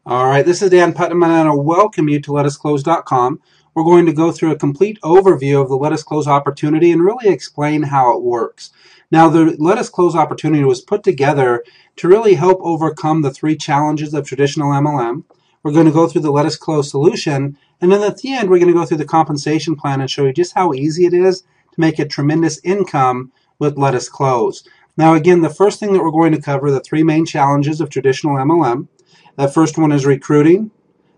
All right, this is Dan Putnam, and I want to welcome you to LetUsClose.com. We're going to go through a complete overview of the Let Us Close opportunity and really explain how it works. Now, the Let Us Close opportunity was put together to really help overcome the three challenges of traditional MLM. We're going to go through the Let Us Close solution, and then at the end, we're going to go through the compensation plan and show you just how easy it is to make a tremendous income with Let Us Close. Now, again, the first thing that we're going to cover are the three main challenges of traditional MLM. The first one is recruiting,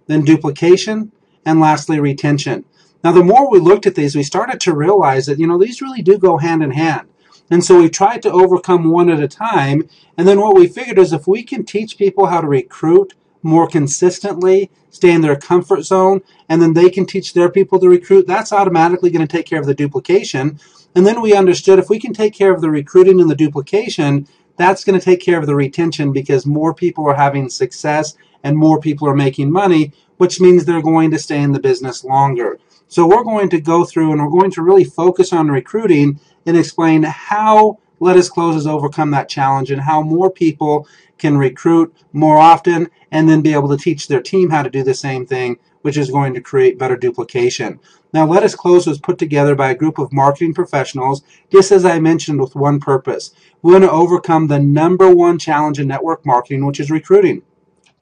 then duplication, and lastly, retention. Now, the more we looked at these, we started to realize that, these really do go hand in hand. And so we tried to overcome one at a time. And then what we figured is if we can teach people how to recruit more consistently, stay in their comfort zone, and then they can teach their people to recruit, that's automatically going to take care of the duplication. And then we understood if we can take care of the recruiting and the duplication, that's going to take care of the retention because more people are having success and more people are making money, which means they're going to stay in the business longer. So we're going to go through and we're going to really focus on recruiting and explain how Let Us Close has overcome that challenge and how more people can recruit more often and then be able to teach their team how to do the same thing, which is going to create better duplication. Now, Let Us Close was put together by a group of marketing professionals, just as I mentioned, with one purpose. We want to overcome the #1 challenge in network marketing, which is recruiting.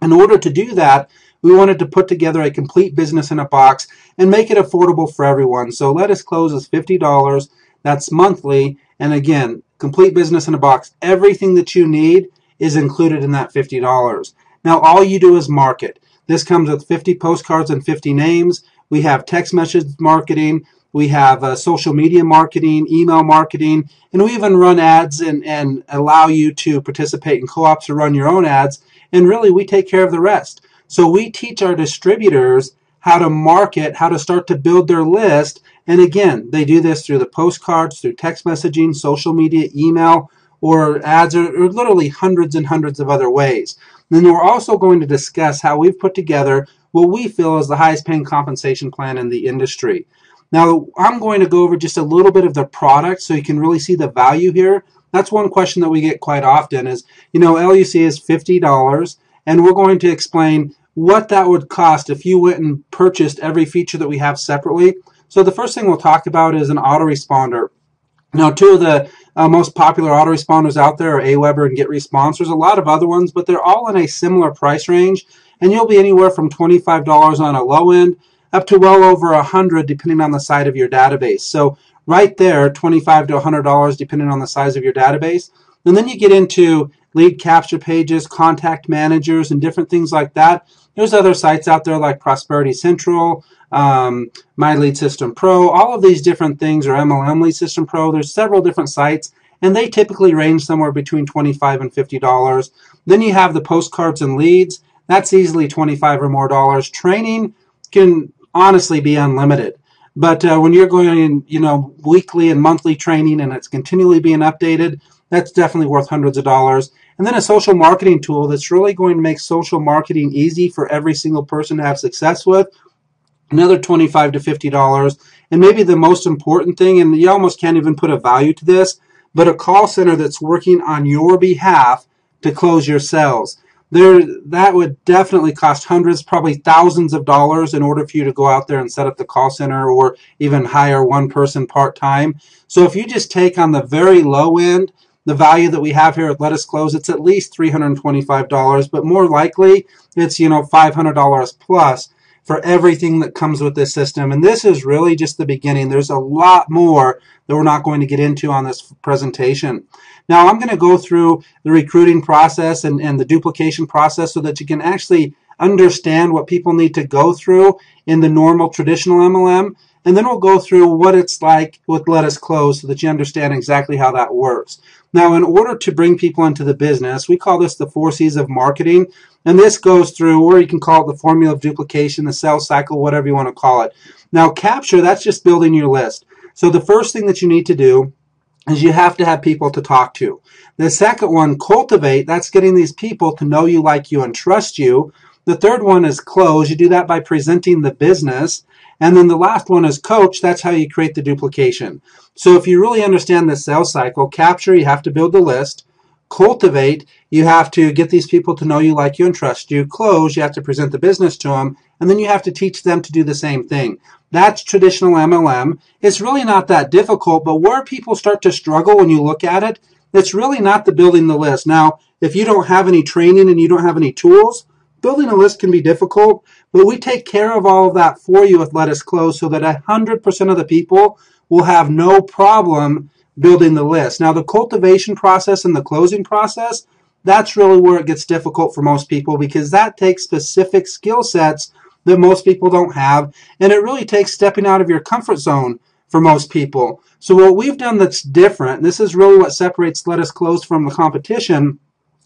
In order to do that, we wanted to put together a complete business in a box and make it affordable for everyone. So Let Us Close is $50. That's monthly. And again, complete business in a box. Everything that you need is included in that $50. Now, all you do is market. This comes with 50 postcards and 50 names. We have text message marketing. We have social media marketing, email marketing, and we even run ads and allow you to participate in co-ops or run your own ads. And really, we take care of the rest. So we teach our distributors how to market, how to start to build their list. And again, they do this through the postcards, through text messaging, social media, email, or ads, or literally hundreds and hundreds of other ways. Then we're also going to discuss how we've put together what we feel is the highest paying compensation plan in the industry. Now, I'm going to go over just a little bit of the product so you can really see the value here. That's one question that we get quite often is, LUC is $50, and we're going to explain what that would cost if you went and purchased every feature that we have separately. So the first thing we'll talk about is an autoresponder. Now, two of the most popular autoresponders out there are Aweber and GetResponse. There's a lot of other ones, but they're all in a similar price range, and you'll be anywhere from $25 on a low end up to well over $100 depending on the size of your database. So right there, $25 to $100 depending on the size of your database. And then you get into lead capture pages, contact managers, and different things like that. There's other sites out there like Prosperity Central, My Lead System Pro, all of these different things, or MLM Lead System Pro. There's several different sites, and they typically range somewhere between $25 and $50. Then you have the postcards and leads. That's easily $25 or more dollars. Training can honestly be unlimited. But when you're going in, weekly and monthly training and it's continually being updated, that's definitely worth hundreds of dollars. And then a social marketing tool that's really going to make social marketing easy for every single person to have success with, another $25 to $50. And maybe the most important thing, and you almost can't even put a value to this, but a call center that's working on your behalf to close your sales. That would definitely cost hundreds, probably thousands of dollars in order for you to go out there and set up the call center or even hire one person part-time. So if you just take on the very low end, the value that we have here at Let Us Close, it's at least $325, but more likely it's, $500 plus for everything that comes with this system. And this is really just the beginning. There's a lot more that we're not going to get into on this presentation. Now, I'm going to go through the recruiting process and the duplication process so that you can actually understand what people need to go through in the normal traditional MLM. And then we'll go through what it's like with Let Us Close so that you understand exactly how that works. Now, in order to bring people into the business, we call this the 4 C's of marketing. And this goes through, or you can call it the formula of duplication, the sales cycle, whatever you want to call it. Now, capture, that's just building your list. So the first thing that you need to do is you have to have people to talk to. The second one, cultivate, that's getting these people to know you, like you, and trust you. The third one is close. You do that by presenting the business. And then the last one is coach. That's how you create the duplication. So if you really understand the sales cycle, capture, you have to build the list. Cultivate, you have to get these people to know you, like you, and trust you. Close, you have to present the business to them, and then you have to teach them to do the same thing. That's traditional MLM. It's really not that difficult, but where people start to struggle when you look at it, it's really not the building the list. Now, if you don't have any training and you don't have any tools, building a list can be difficult, but we take care of all of that for you with Let Us Close so that 100% of the people will have no problem building the list. Now, the cultivation process and the closing process, that's really where it gets difficult for most people, because that takes specific skill sets that most people don't have, and it really takes stepping out of your comfort zone for most people. So what we've done that's different, and this is really what separates Let Us Close from the competition,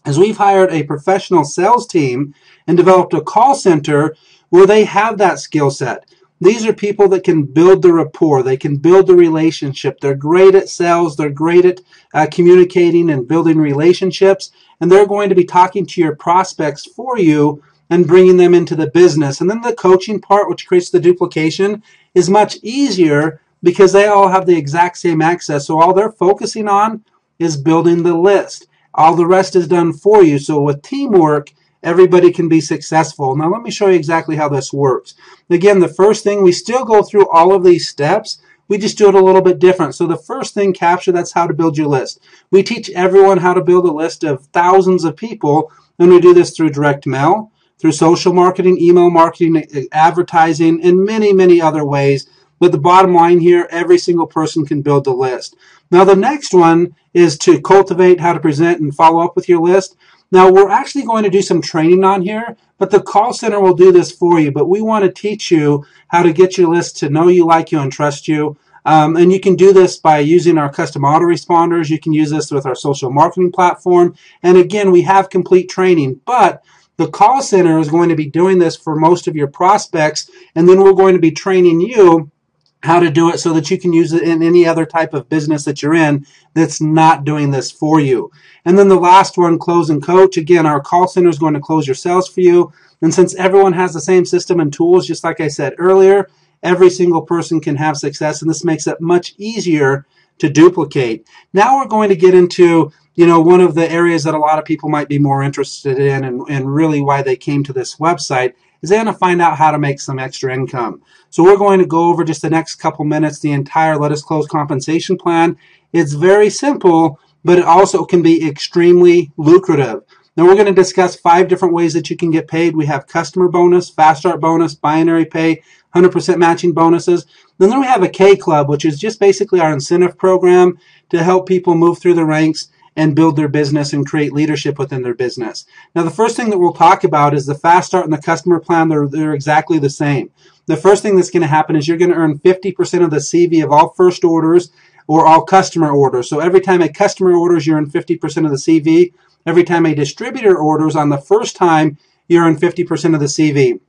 is we've hired a professional sales team and developed a call center where they have that skill set. These are people that can build the rapport. They can build the relationship. They're great at sales. They're great at communicating and building relationships. And they're going to be talking to your prospects for you and bringing them into the business. And then the coaching part, which creates the duplication, is much easier because they all have the exact same access. So all they're focusing on is building the list. All the rest is done for you. So with teamwork, everybody can be successful. Now let me show you exactly how this works. Again, the first thing, we still go through all of these steps. We just do it a little bit different. So the first thing, capture, that's how to build your list. We teach everyone how to build a list of thousands of people, and we do this through direct mail, through social marketing, email marketing, advertising, and many, many other ways. But the bottom line here, every single person can build the list. Now the next one is to cultivate, how to present and follow up with your list. Now we're actually going to do some training on here, but the call center will do this for you. But we want to teach you how to get your list to know you, like you, and trust you. And you can do this by using our custom autoresponders. You can use this with our social marketing platform. And again, we have complete training, but the call center is going to be doing this for most of your prospects, and then we're going to be training you how to do it so that you can use it in any other type of business that you're in that's not doing this for you. And then the last one, close and coach. Again, our call center is going to close your sales for you. And since everyone has the same system and tools, just like I said earlier, every single person can have success, and this makes it much easier to duplicate. Now we're going to get into, one of the areas that a lot of people might be more interested in, and really why they came to this website, is they're going to find out how to make some extra income. So we're going to go over just the next couple minutes the entire Let Us Close compensation plan. It's very simple, but it also can be extremely lucrative. Now we're going to discuss 5 different ways that you can get paid. We have customer bonus, fast start bonus, binary pay, 100% matching bonuses. Then we have a K Club, which is just basically our incentive program to help people move through the ranks and build their business and create leadership within their business. Now the first thing that we'll talk about is the fast start and the customer plan. They're exactly the same. The first thing that's going to happen is you're going to earn 50% of the CV of all first orders or all customer orders. So every time a customer orders, you earn 50% of the CV. Every time a distributor orders on the first time, you earn 50% of the CV.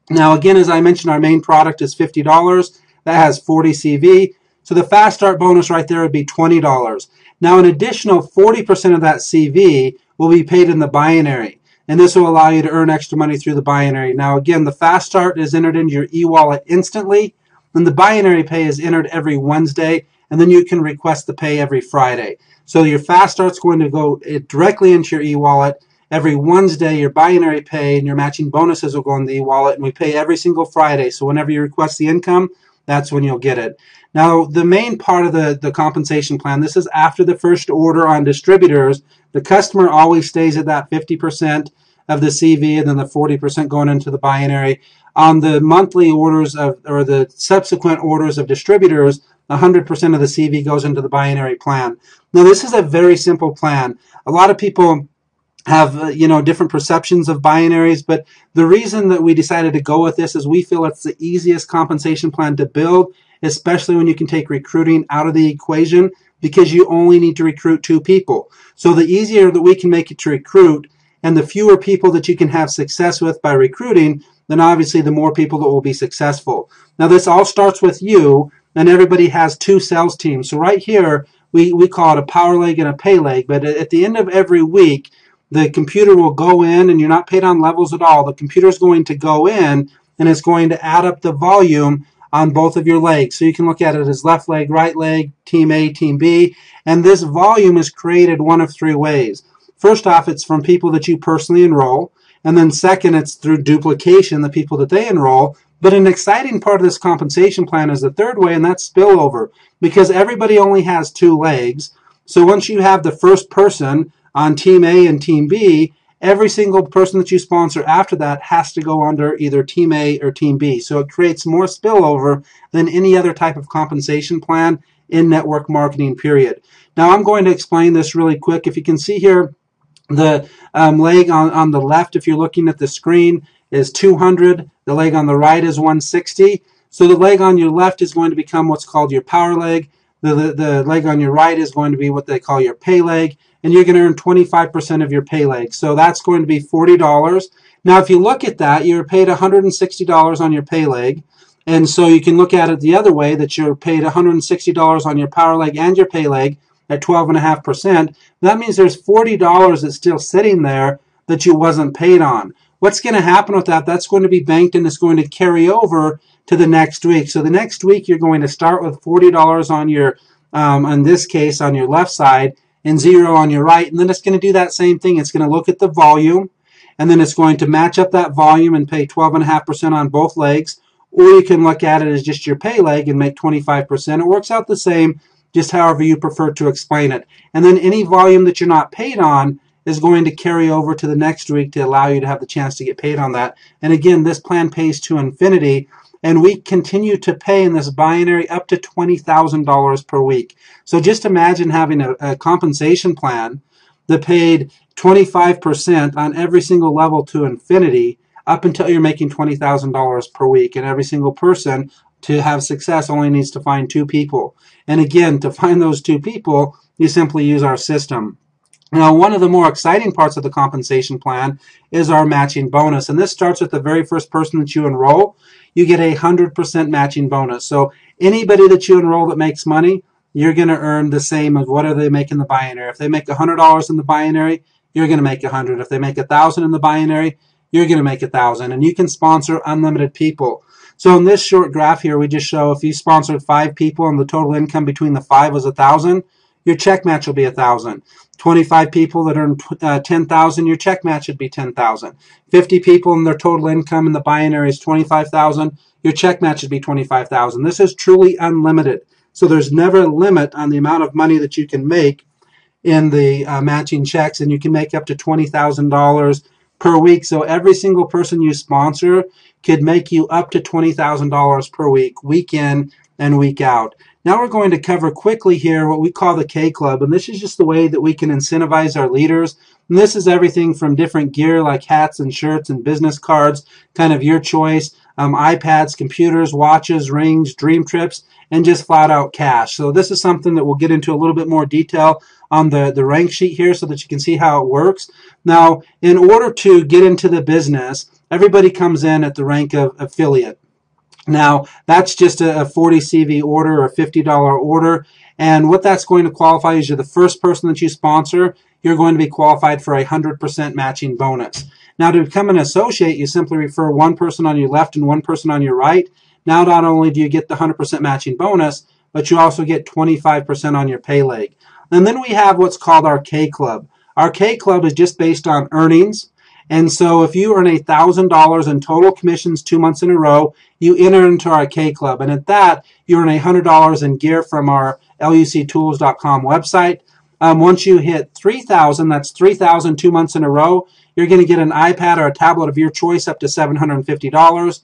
Now again, as I mentioned, our main product is $50. That has 40 CV. So the fast start bonus right there would be $20. Now an additional 40% of that CV will be paid in the binary, and this will allow you to earn extra money through the binary. Now again, the fast start is entered into your e-wallet instantly, and the binary pay is entered every Wednesday, and then you can request the pay every Friday. So your fast start's going to go directly into your e-wallet. Every Wednesday, your binary pay and your matching bonuses will go in the e-wallet, and we pay every single Friday. So whenever you request the income, that's when you'll get it. Now, the main part of the compensation plan, this is after the first order on distributors. The customer always stays at that 50% of the CV, and then the 40% going into the binary. On the monthly orders or the subsequent orders of distributors, 100% of the CV goes into the binary plan. Now, this is a very simple plan. A lot of people have different perceptions of binaries, but the reason that we decided to go with this is we feel it's the easiest compensation plan to build, especially when you can take recruiting out of the equation, because you only need to recruit 2 people. So the easier that we can make it to recruit and the fewer people that you can have success with by recruiting, then obviously the more people that will be successful. Now this all starts with you, and everybody has 2 sales teams. So right here, we call it a power leg and a pay leg, but at the end of every week, the computer will go in, and you're not paid on levels at all. The computer is going to go in, and it's going to add up the volume on both of your legs. So you can look at it as left leg, right leg, team A, team B. And this volume is created one of 3 ways. First off, it's from people that you personally enroll. And then second, it's through duplication, the people that they enroll. But an exciting part of this compensation plan is the third way, and that's spillover, because everybody only has 2 legs. So once you have the first person on Team A and Team B, every single person that you sponsor after that has to go under either Team A or Team B. So it creates more spillover than any other type of compensation plan in network marketing, period. Now I'm going to explain this really quick. If you can see here, the leg on the left, if you're looking at the screen, is 200. The leg on the right is 160. So the leg on your left is going to become what's called your power leg. The leg on your right is going to be what they call your pay leg. And you're going to earn 25% of your pay leg. So that's going to be $40. Now, if you look at that, you're paid $160 on your pay leg. And so you can look at it the other way, that you're paid $160 on your power leg and your pay leg at 12.5%. That means there's $40 that's still sitting there that you wasn't paid on. What's going to happen with that? That's going to be banked and it's going to carry over to the next week. So the next week you're going to start with $40 on your, in this case, on your left side, and 0 on your right. And then it's going to do that same thing. It's going to look at the volume, and then it's going to match up that volume and pay 12.5% on both legs. Or you can look at it as just your pay leg and make 25%. It works out the same, just however you prefer to explain it. And then any volume that you're not paid on is going to carry over to the next week to allow you to have the chance to get paid on that. And again, this plan pays to infinity, and we continue to pay in this binary up to $20,000 per week. So just imagine having a compensation plan that paid 25% on every single level to infinity up until you're making $20,000 per week. And every single person, to have success, only needs to find 2 people. And again, to find those 2 people, you simply use our system. Now, one of the more exciting parts of the compensation plan is our matching bonus. And this starts with the very first person that you enroll. You get a 100% matching bonus. So anybody that you enroll that makes money, you're going to earn the same as what they make in the binary. If they make $100 in the binary, you're going to make $100. If they make $1,000 in the binary, you're going to make $1,000. And you can sponsor unlimited people. So in this short graph here, we just show if you sponsored 5 people and the total income between the 5 was $1,000, your check match will be $1,000. 25 people that earn $10,000, your check match should be $10,000. 50 people and their total income in the binary is $25,000, your check match should be $25,000. This is truly unlimited. So there's never a limit on the amount of money that you can make in the matching checks, and you can make up to $20,000 per week. So every single person you sponsor could make you up to $20,000 per week, week in and week out. Now we're going to cover quickly here what we call the K Club, and this is just the way that we can incentivize our leaders. And this is everything from different gear like hats and shirts and business cards, kind of your choice, iPads, computers, watches, rings, dream trips, and just flat out cash. So this is something that we'll get into a little bit more detail on the rank sheet here so that you can see how it works. Now, in order to get into the business, everybody comes in at the rank of affiliate. Now, that's just a 40 CV order or a $50 order. And what that's going to qualify is you're the first person that you sponsor, you're going to be qualified for a 100% matching bonus. Now, to become an associate, you simply refer 1 person on your left and 1 person on your right. Now, not only do you get the 100% matching bonus, but you also get 25% on your pay leg. And then we have what's called our K Club. Our K Club is just based on earnings. And so if you earn $1,000 in total commissions 2 months in a row, you enter into our K Club. And at that, you earn $100 in gear from our luctools.com website. Once you hit 3,000, that's 3,000 2 months in a row, you're going to get an iPad or a tablet of your choice up to $750.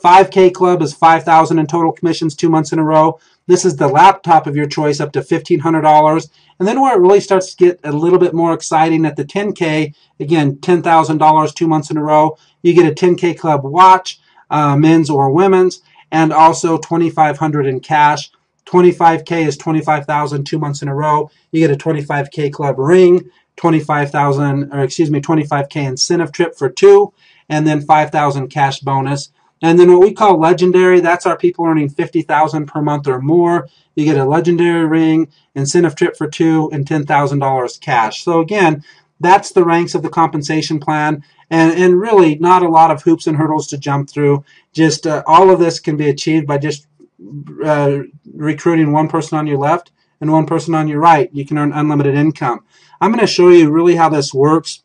5K Club is 5,000 in total commissions 2 months in a row. This is the laptop of your choice up to $1,500. And then where it really starts to get a little bit more exciting at the 10K, again, $10,000 2 months in a row, you get a 10K Club watch, men's or women's, and also $2,500 in cash. 25K is 25,000 2 months in a row. You get a 25K Club ring, 25K incentive trip for 2, and then 5,000 cash bonus. And then what we call legendary, that's our people earning $50,000 per month or more. You get a legendary ring, incentive trip for 2, and $10,000 cash. So again, that's the ranks of the compensation plan. And really not a lot of hoops and hurdles to jump through. Just all of this can be achieved by just recruiting 1 person on your left and 1 person on your right. You can earn unlimited income. I'm going to show you really how this works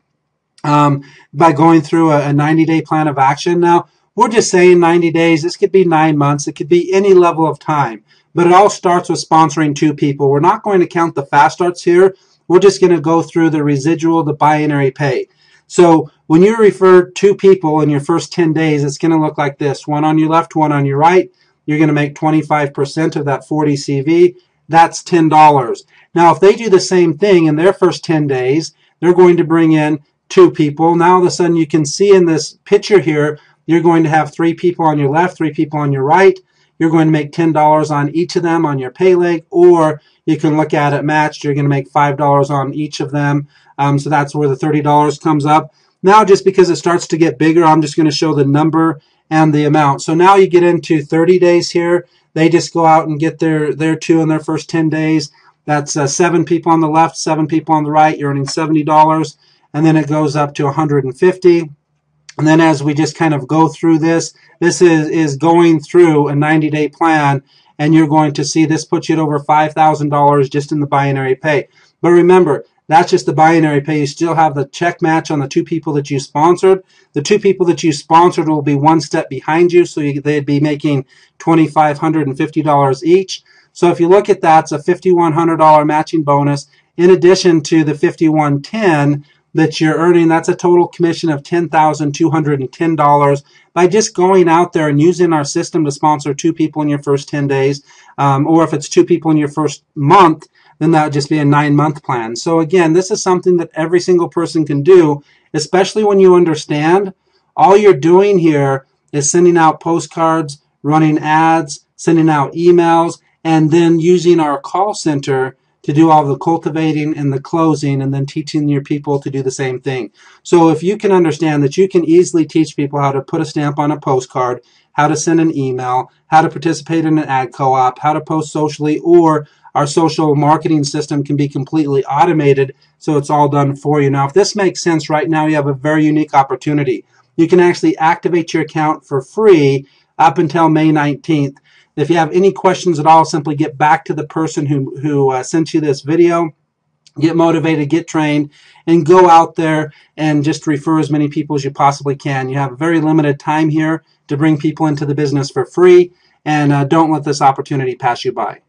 by going through a 90-day plan of action. Now, we're just saying 90 days. This could be 9 months. It could be any level of time. But it all starts with sponsoring 2 people. We're not going to count the fast starts here. We're just going to go through the residual, the binary pay. So when you refer 2 people in your first 10 days, it's going to look like this. One on your left, one on your right. You're going to make 25% of that 40 CV. That's $10. Now, if they do the same thing in their first 10 days, they're going to bring in 2 people. Now, all of a sudden, you can see in this picture here, you're going to have 3 people on your left, 3 people on your right. You're going to make $10 on each of them on your pay leg, or you can look at it matched. You're going to make $5 on each of them. So that's where the $30 comes up. Now, just because it starts to get bigger, I'm just going to show the number and the amount. So now you get into 30 days here. They just go out and get their 2 in their first 10 days. That's 7 people on the left, 7 people on the right. You're earning $70. And then it goes up to 150. And then as we just kind of go through this is going through a 90-day plan, and you're going to see this puts you at over $5,000 just in the binary pay. But remember, that's just the binary pay. You still have the check match on the 2 people that you sponsored. The 2 people that you sponsored will be one step behind you, so they'd be making $2,550 each. So if you look at that, it's a $5,100 matching bonus in addition to the $5,110 that you're earning. That's a total commission of $10,210 by just going out there and using our system to sponsor 2 people in your first 10 days. Or if it's 2 people in your first month, then that would just be a 9-month plan. So again, this is something that every single person can do, especially when you understand all you're doing here is sending out postcards, running ads, sending out emails, and then using our call center to do all the cultivating and the closing, and then teaching your people to do the same thing. So if you can understand that you can easily teach people how to put a stamp on a postcard, how to send an email, how to participate in an ad co-op, how to post socially, or our social marketing system can be completely automated, so it's all done for you. Now, if this makes sense right now, you have a very unique opportunity. You can actually activate your account for free up until May 19th. If you have any questions at all, simply get back to the person who sent you this video. Get motivated, get trained, and go out there and just refer as many people as you possibly can. You have a very limited time here to bring people into the business for free, and don't let this opportunity pass you by.